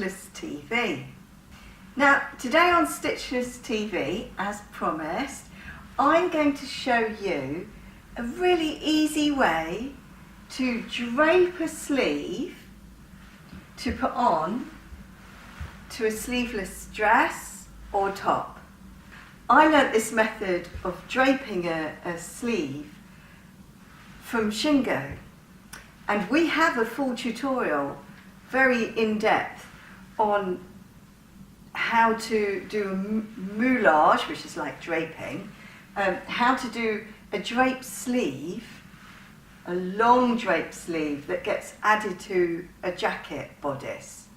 Stitchless TV. Now, today on Stitchless TV, as promised, I'm going to show you a really easy way to drape a sleeve to put on to a sleeveless dress or top. I learnt this method of draping a sleeve from Shingo, and we have a full tutorial, very in-depth, on how to do a moulage, which is like draping, how to do a draped sleeve, a long draped sleeve that gets added to a jacket bodice.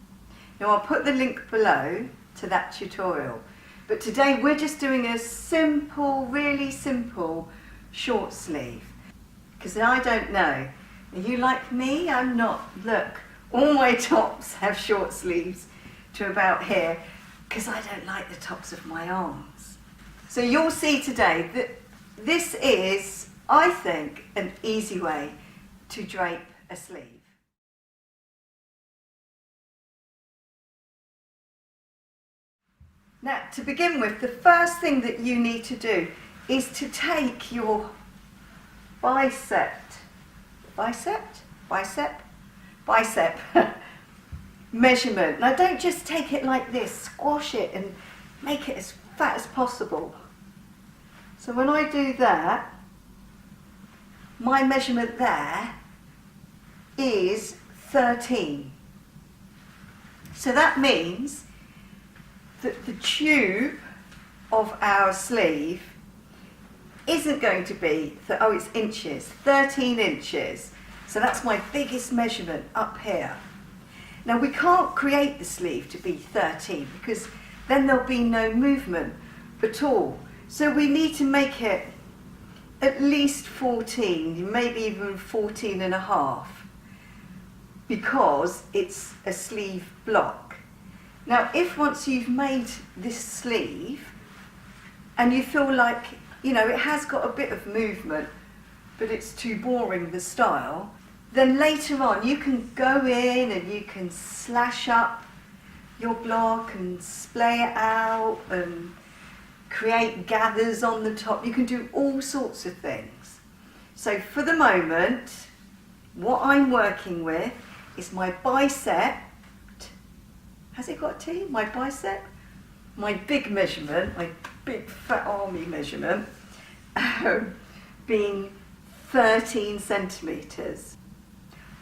Now I'll put the link below to that tutorial, but today we're just doing a simple, really simple short sleeve, because I don't know, are you like me? I'm not. Look, all my tops have short sleeves to about here, because I don't like the tops of my arms. So you'll see today that this is, I think, an easy way to drape a sleeve. Now, to begin with, the first thing that you need to do is to take your bicep measurement. Now don't just take it like this, squash it and make it as fat as possible. So when I do that, my measurement there is 13. So that means that the tube of our sleeve isn't going to be, it's inches, 13 inches. So that's my biggest measurement up here. Now we can't create the sleeve to be 13 because then there'll be no movement at all. So we need to make it at least 14, maybe even 14 and a half, because it's a sleeve block. Now if once you've made this sleeve and you feel like, you know, it has got a bit of movement, but it's too boring, the style, then later on you can go in and you can slash up your block and splay it out and create gathers on the top. You can do all sorts of things. So for the moment, what I'm working with is my bicep. Has it got a T? My bicep? My big measurement, my big fat army measurement, being 13 centimetres.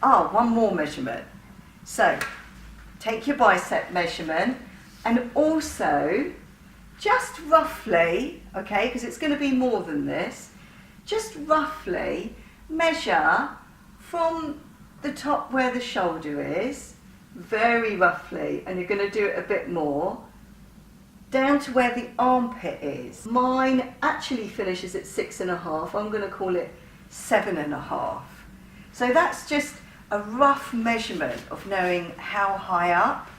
One more measurement. So take your bicep measurement and also just roughly, okay, because it's going to be more than this, just roughly measure from the top where the shoulder is, very roughly, and you're going to do it a bit more, down to where the armpit is. Mine actually finishes at 6.5. I'm going to call it 7.5. So that's just a rough measurement of knowing how high up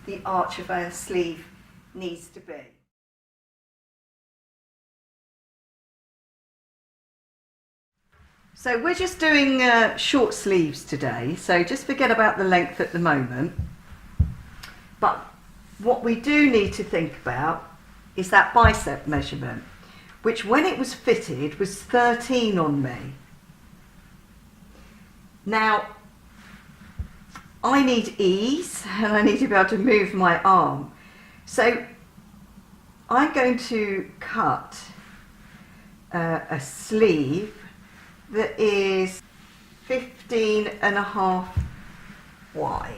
the arch of our sleeve needs to be. So we're just doing short sleeves today, so just forget about the length at the moment. But what we do need to think about is that bicep measurement, which when it was fitted was 13 on me. Now, I need ease and I need to be able to move my arm. So I'm going to cut a sleeve that is 15.5 wide.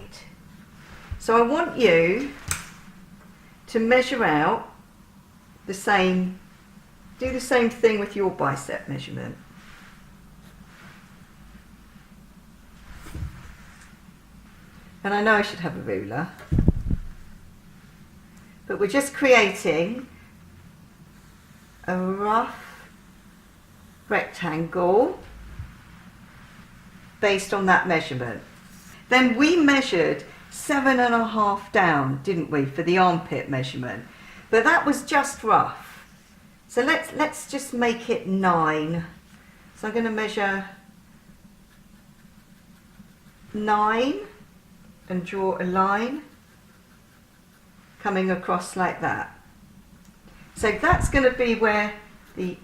So I want you to measure out the same, do the same thing with your bicep measurement. And I know I should have a ruler, but we're just creating a rough rectangle based on that measurement. Then we measured 7.5 down, didn't we, for the armpit measurement? But that was just rough. So let's just make it 9. So I'm going to measure 9 and draw a line. coming across like that. So that's going to be where the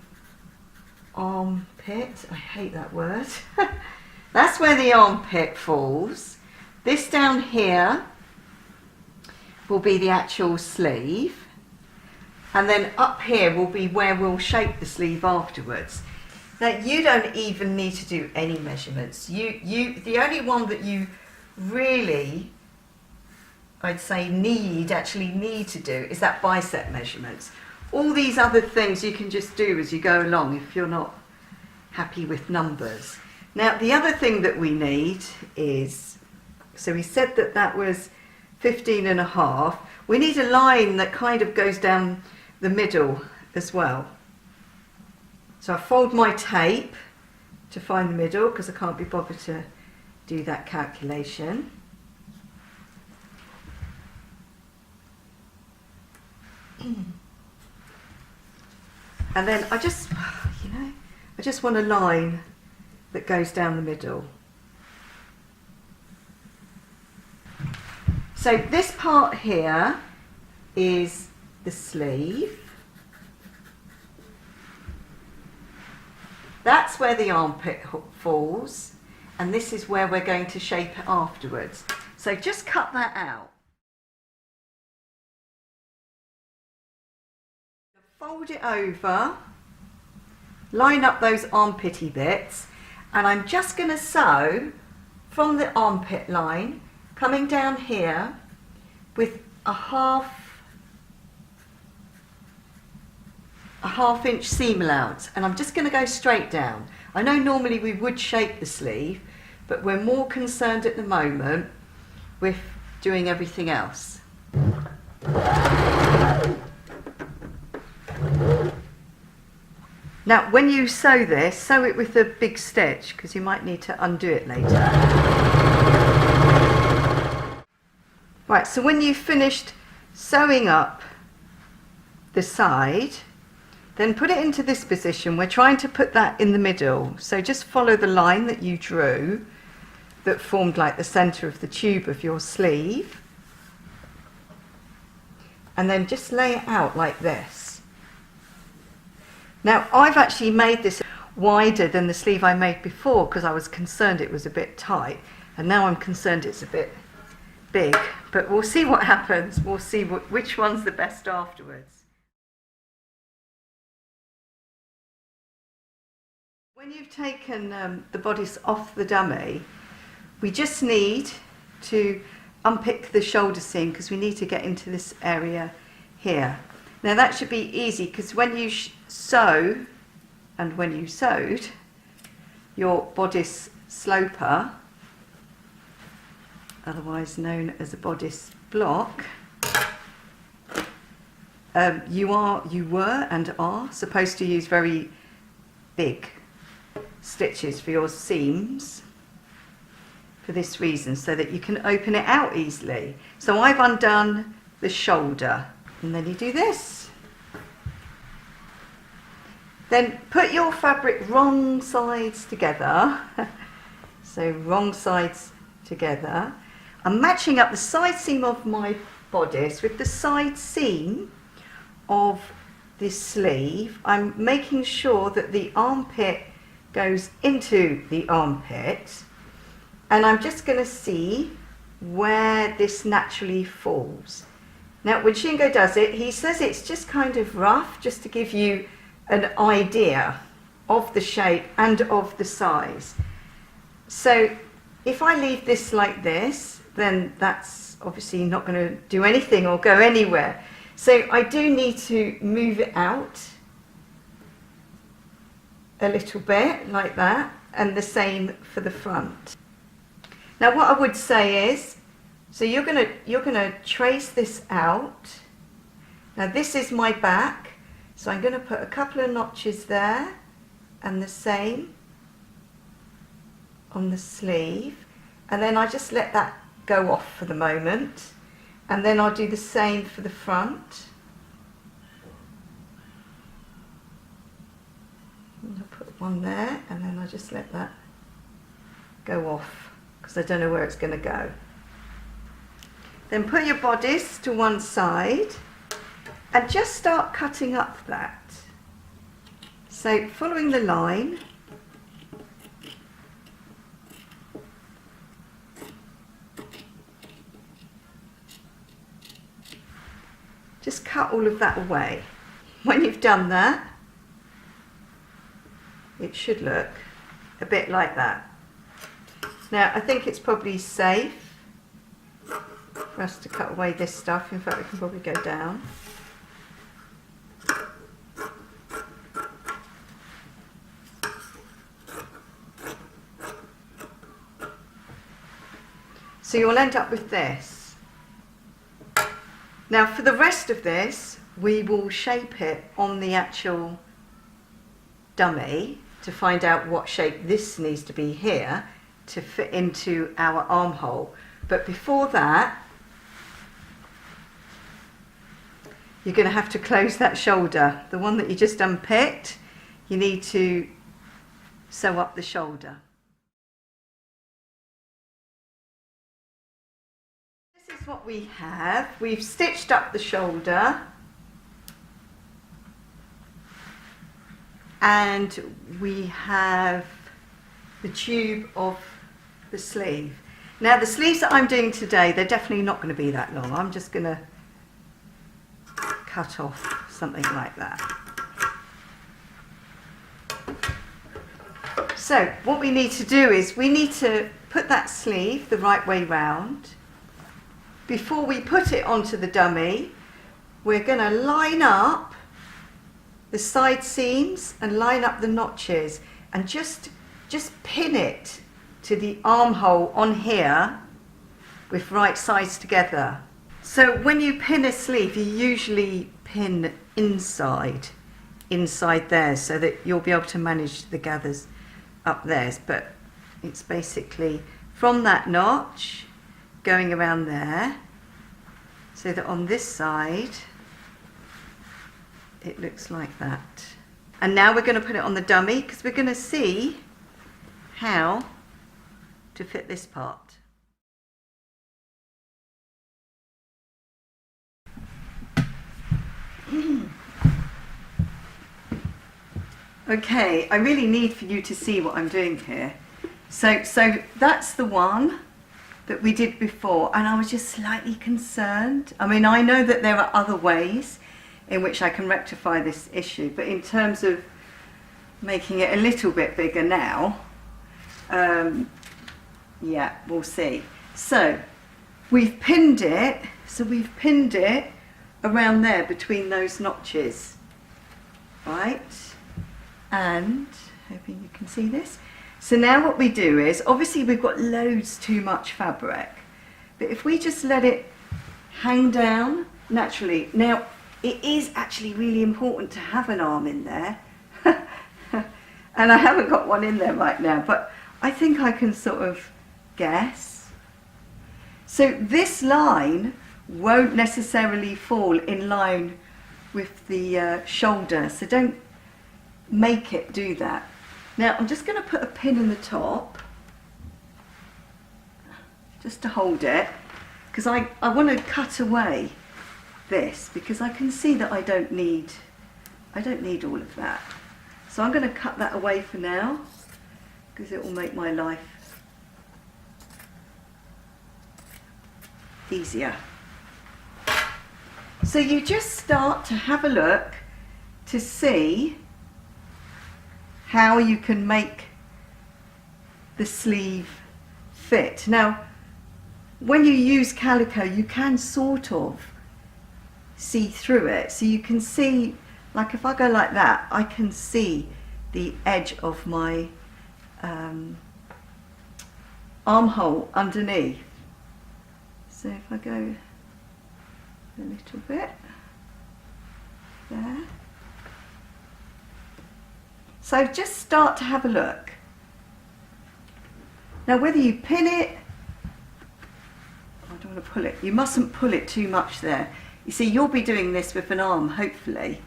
armpit, I hate that word, that's where the armpit falls. This down here will be the actual sleeve, and then up here will be where we'll shape the sleeve afterwards. Now you don't even need to do any measurements. The only one that you really, I'd say actually need to do is that bicep measurements. All these other things you can just do as you go along if you're not happy with numbers. Now the other thing that we need is, so we said that that was 15.5. We need a line that kind of goes down the middle as well. So I fold my tape to find the middle because I can't be bothered to do that calculation. And then I just want a line that goes down the middle. So this part here is the sleeve. That's where the armpit falls, and this is where we're going to shape it afterwards. So just cut that out. Fold it over, line up those armpity bits, and I'm just going to sew from the armpit line, coming down here with a half inch seam allowance, and I'm just going to go straight down. I know normally we would shape the sleeve, but we're more concerned at the moment with doing everything else. Now when you sew this, sew it with a big stitch because you might need to undo it later. Right, so when you've finished sewing up the side, then put it into this position. We're trying to put that in the middle. So just follow the line that you drew that formed like the centre of the tube of your sleeve. And then just lay it out like this. Now I've actually made this wider than the sleeve I made before because I was concerned it was a bit tight, and now I'm concerned it's a bit big, but we'll see what happens. We'll see which one's the best afterwards. When you've taken the bodice off the dummy, we just need to unpick the shoulder seam because we need to get into this area here. Now that should be easy because when you sew, and when you sewed your bodice sloper, otherwise known as a bodice block, you were and are supposed to use very big stitches for your seams for this reason, so that you can open it out easily. So I've undone the shoulder, and then you do this. Then put your fabric wrong sides together. So wrong sides together. I'm matching up the side seam of my bodice with the side seam of this sleeve. I'm making sure that the armpit goes into the armpit, and I'm just going to see where this naturally falls. Now when Shingo does it, he says it's just kind of rough, just to give you an idea of the shape and of the size. So if I leave this like this, then that's obviously not going to do anything or go anywhere. So I do need to move it out a little bit like that, and the same for the front. Now what I would say is, so you're gonna trace this out. Now this is my back, so I'm going to put a couple of notches there, and the same on the sleeve, and then I just let that go off for the moment, and then I'll do the same for the front. I'll put one there, and then I just let that go off because I don't know where it's going to go. Then put your bodice to one side and just start cutting up that. So following the line. Just cut all of that away. When you've done that, it should look a bit like that. Now I think it's probably safe for us to cut away this stuff. In fact, we can probably go down. So you'll end up with this. Now for the rest of this, we will shape it on the actual dummy to find out what shape this needs to be here to fit into our armhole. But before that, you're going to have to close that shoulder. The one that you just unpicked, you need to sew up the shoulder. This is what we have. We've stitched up the shoulder and we have the tube of the sleeve. Now the sleeves that I'm doing today, they're definitely not going to be that long. I'm just going to cut off something like that. So what we need to do is we need to put that sleeve the right way round. Before we put it onto the dummy, we're going to line up the side seams and line up the notches and just pin it to the armhole on here with right sides together. So when you pin a sleeve, you usually pin inside there so that you'll be able to manage the gathers up there. But it's basically from that notch going around there so that on this side it looks like that. And now we're going to put it on the dummy because we're going to see how to fit this part. Okay, I really need for you to see what I'm doing here. So that's the one that we did before, and I was just slightly concerned. I mean, I know that there are other ways in which I can rectify this issue, but in terms of making it a little bit bigger now, yeah, we'll see. So we've pinned it, around there between those notches, right? And hoping you can see this. So now what we do is, obviously we've got loads too much fabric, but if we just let it hang down naturally. Now it is actually really important to have an arm in there and I haven't got one in there right now, but I think I can sort of guess. So this line won't necessarily fall in line with the shoulder, so don't make it do that. Now I'm just going to put a pin in the top just to hold it, because I want to cut away this because I can see that I don't need all of that. So I'm going to cut that away for now because it will make my life easier. So you just start to have a look to see how you can make the sleeve fit. Now, when you use calico, you can sort of see through it. So you can see, like if I go like that, I can see the edge of my armhole underneath. So if I go a little bit there. So just start to have a look. Now whether you pin it, I don't want to pull it, you mustn't pull it too much there. You see, you'll be doing this with an arm, hopefully.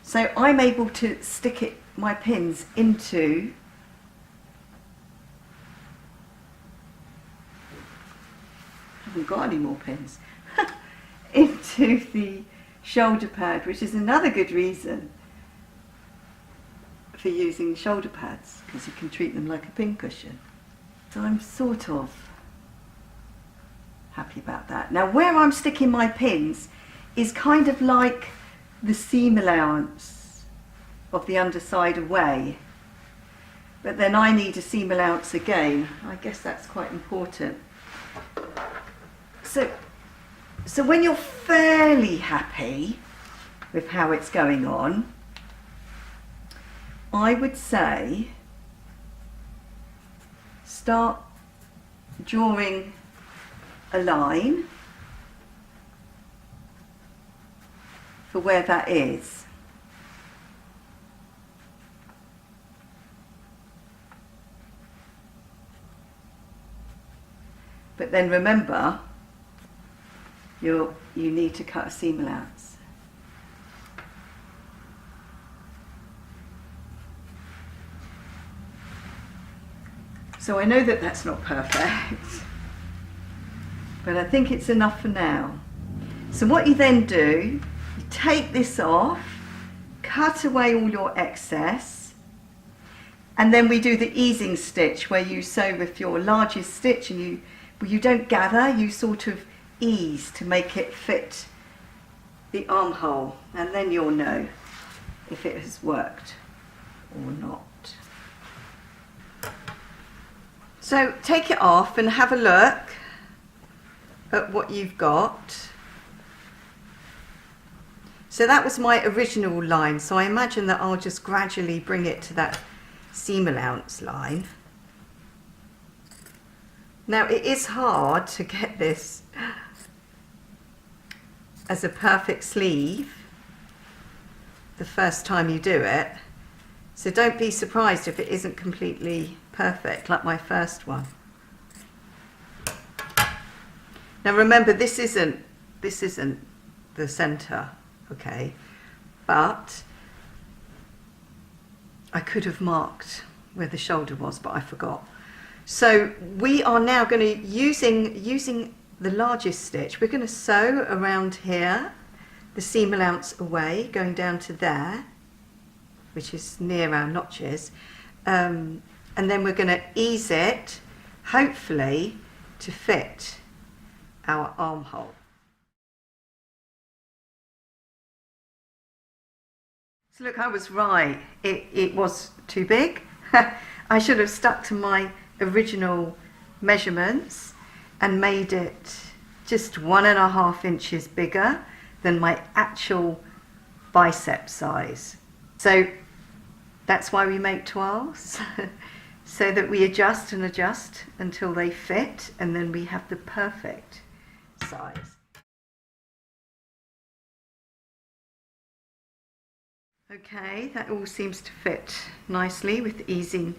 So I'm able to stick my pins into haven't got any more pins, into the shoulder pad, which is another good reason for using shoulder pads, because you can treat them like a pin cushion. So I'm sort of happy about that. Now where I'm sticking my pins is kind of like the seam allowance of the underside away, but then I need a seam allowance again. I guess that's quite important. So when you're fairly happy with how it's going on, I would say start drawing a line for where that is. But then remember, you need to cut a seam allowance. So I know that that's not perfect, but I think it's enough for now. So what you then do, you take this off, cut away all your excess, and then we do the easing stitch where you sew with your largest stitch and you don't gather, you sort of ease to make it fit the armhole, and then you'll know if it has worked or not. So take it off and have a look at what you've got. So that was my original line, so I imagine that I'll just gradually bring it to that seam allowance line. Now it is hard to get this as a perfect sleeve the first time you do it, so don't be surprised if it isn't completely perfect like my first one. Now remember, this isn't the center, okay, but I could have marked where the shoulder was, but I forgot. So we are now going to, using the largest stitch, we're going to sew around here, the seam allowance away, going down to there, which is near our notches, and then we're going to ease it, hopefully, to fit our armhole. So look, I was right, it was too big. I should have stuck to my original measurements and made it just 1.5 inches bigger than my actual bicep size. So that's why we make toiles, so that we adjust and adjust until they fit, and then we have the perfect size. Okay, that all seems to fit nicely with easing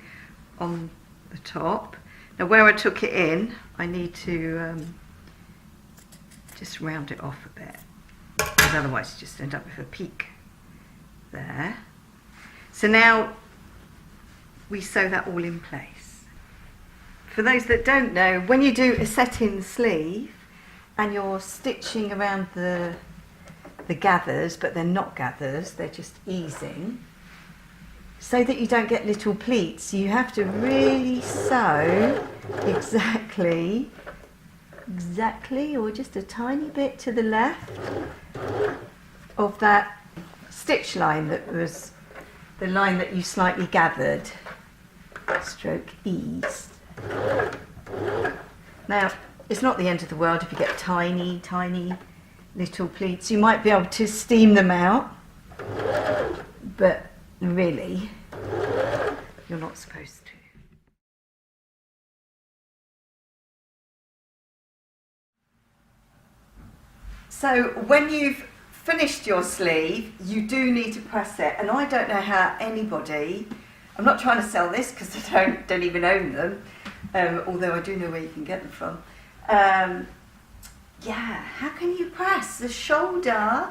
on the top. Now where I took it in, I need to just round it off a bit, because otherwise you just end up with a peak there. So now we sew that all in place. For those that don't know, when you do a set-in sleeve and you're stitching around the gathers, but they're not gathers, they're just easing, so that you don't get little pleats, you have to really sew exactly, or just a tiny bit to the left of that stitch line that was the line that you slightly gathered, stroke eased. Now, it's not the end of the world if you get tiny, tiny little pleats. You might be able to steam them out, but really, you're not supposed to. So when you've finished your sleeve, you do need to press it, and I don't know how anybody, I'm not trying to sell this because I don't even own them, although I do know where you can get them from. Yeah, how can you press the shoulder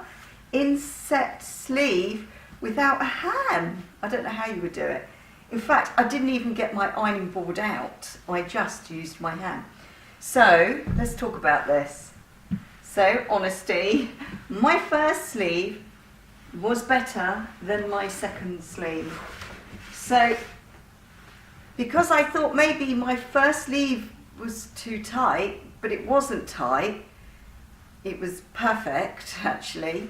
inset sleeve without a ham? I don't know how you would do it. In fact, I didn't even get my ironing board out. I just used my hand. So let's talk about this. So, honesty, my first sleeve was better than my second sleeve. So, because I thought maybe my first sleeve was too tight, but it wasn't tight, it was perfect actually,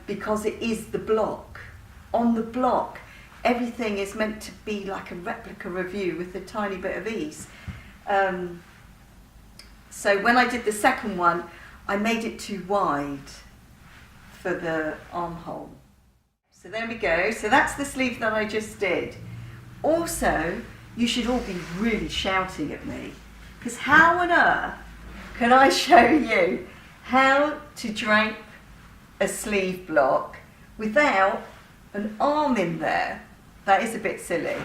because it is the block. On the block, everything is meant to be like a replica review with a tiny bit of ease. So when I did the second one, I made it too wide for the armhole. So there we go. So that's the sleeve that I just did. Also, you should all be really shouting at me, because how on earth can I show you how to drape a sleeve block without an arm in there? That is a bit silly.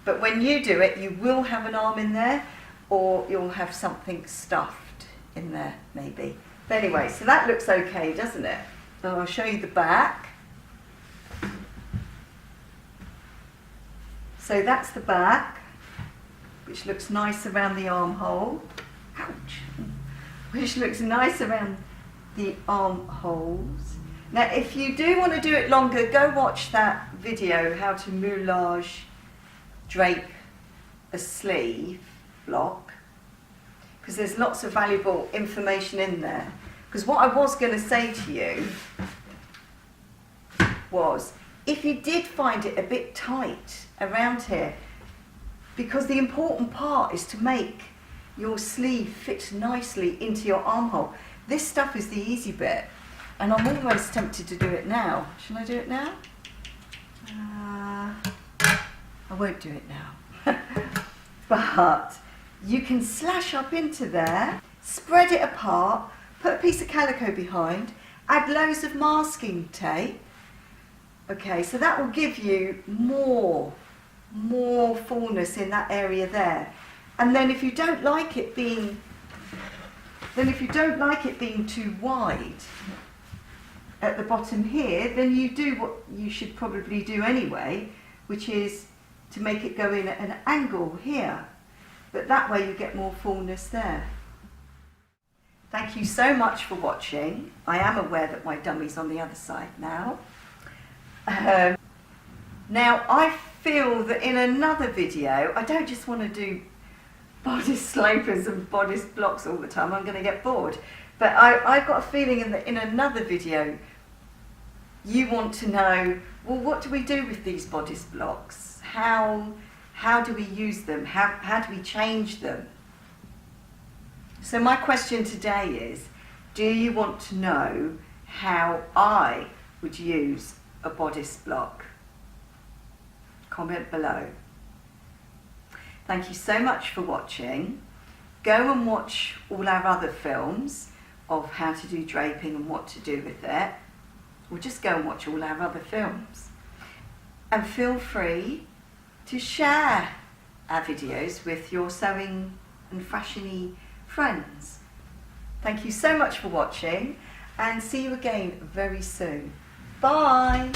But when you do it, you will have an arm in there, or you'll have something stuffed in there, maybe. But anyway, so that looks okay, doesn't it? So I'll show you the back. So that's the back, which looks nice around the armhole. Ouch! Which looks nice around the armholes. Now, if you do want to do it longer, go watch that video, how to moulage drape a sleeve block, because there's lots of valuable information in there. Because what I was going to say to you was, if you did find it a bit tight around here, because the important part is to make your sleeve fit nicely into your armhole. This stuff is the easy bit, and I'm almost tempted to do it now. Shall I do it now? I won't do it now. But you can slash up into there, spread it apart, put a piece of calico behind, add loads of masking tape. Okay, so that will give you more fullness in that area there. And then if you don't like it being too wide at the bottom here, then you do what you should probably do anyway, which is to make it go in at an angle here. But that way you get more fullness there. Thank you so much for watching. I am aware that my dummy's on the other side now. Now I feel that in another video, I don't just want to do bodice slopers and bodice blocks all the time, I'm going to get bored. But I've got a feeling that in another video, you want to know, well, what do we do with these bodice blocks? How do we use them? How do we change them? So my question today is, do you want to know how I would use a bodice block? Comment below. Thank you so much for watching. Go and watch all our other films of how to do draping and what to do with it. Or just go and watch all our other films. And feel free to share our videos with your sewing and fashiony friends. Thank you so much for watching, and see you again very soon. Bye!